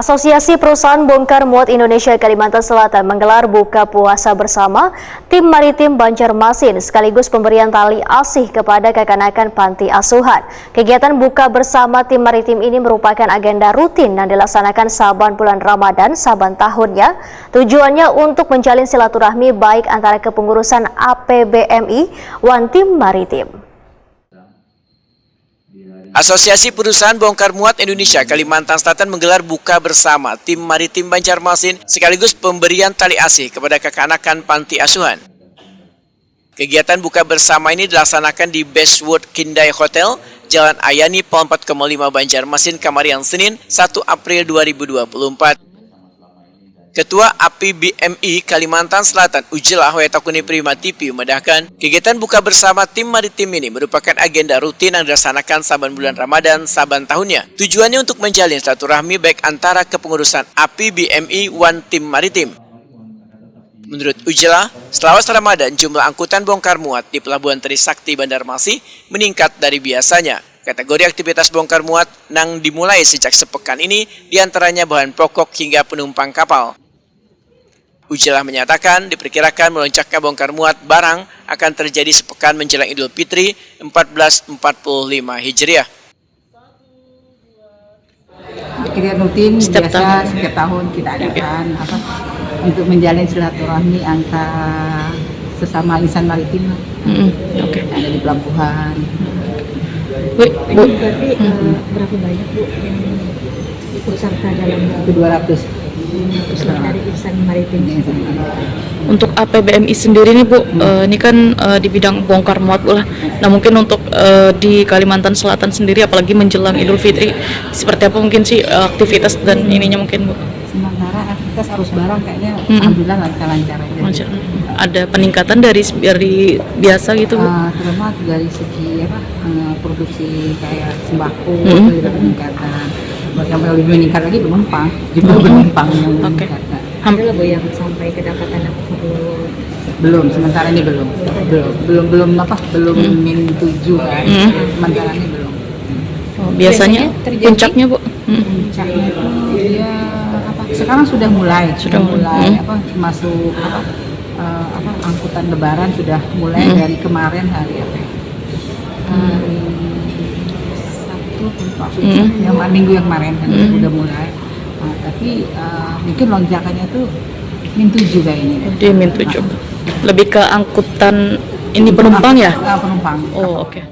Asosiasi Perusahaan Bongkar Muat Indonesia Kalimantan Selatan menggelar buka puasa bersama tim maritim Banjarmasin sekaligus pemberian tali asih kepada kekanakan panti asuhan. Kegiatan buka bersama tim maritim ini merupakan agenda rutin yang dilaksanakan saban bulan Ramadan saban tahunnya. Tujuannya untuk menjalin silaturahmi baik antara kepengurusan APBMI One Tim Maritim. Asosiasi Perusahaan Bongkar Muat Indonesia Kalimantan Selatan menggelar buka bersama tim maritim Banjarmasin sekaligus pemberian tali asih kepada kekanakan panti asuhan. Kegiatan buka bersama ini dilaksanakan di Bestwood Kindai Hotel, Jalan Ayani, Pol 4,5 Banjarmasin, Kamariang, Senin, 1 April 2024. Ketua APBMI Kalimantan Selatan Ujlah Hoetakuni Prima TV memedahkan kegiatan buka bersama tim maritim ini merupakan agenda rutin yang dilaksanakan saban bulan Ramadan saban tahunnya. Tujuannya untuk menjalin silaturahmi baik antara kepengurusan APBMI One Tim Maritim. Menurut Ujlah, selawat Ramadan jumlah angkutan bongkar muat di Pelabuhan Trisakti Banjarmasin meningkat dari biasanya. Kategori aktivitas bongkar muat yang dimulai sejak sepekan ini diantaranya bahan pokok hingga penumpang kapal. Ujlah menyatakan diperkirakan melonjaknya bongkar muat barang akan terjadi sepekan menjelang Idul Fitri 1445 Hijriah. Kegiatan rutin biasa setiap tahun kita adakan untuk menjalin silaturahmi antara sesama insan maritim yang ada di pelabuhan. Bu, berarti berapa banyak Bu yang ikut serta dalam 200 dari insan maritim? Untuk APBMI sendiri nih Bu, ini kan di bidang bongkar muat Bu lah. Nah mungkin untuk di Kalimantan Selatan sendiri apalagi menjelang Idul Fitri seperti apa mungkin sih aktivitas dan ininya mungkin Bu? Sementara aktivitas arus barang kayaknya alhamdulillah lancar-lancar aja. Ada peningkatan dari biasa gitu Bu? Terutama dari segi produksi kayak sembako itu ada peningkatan. Yang lebih meningkat lagi penumpang, jumlah penumpang yang meningkat. Ada loh yang sampai kedapatan belum, sementara ini belum min 7 kan, sementara ini belum. Biasanya puncaknya Bu? Puncaknya itu ya sekarang sudah mulai masuk angkutan lebaran sudah mulai dari kemarin hari minggu yang kemarin kan udah mulai. Tapi mungkin lonjakannya tuh min 7 kayaknya. Di min 7. Lebih ke angkutan ini penumpang ya? Penumpang. Oh, oke.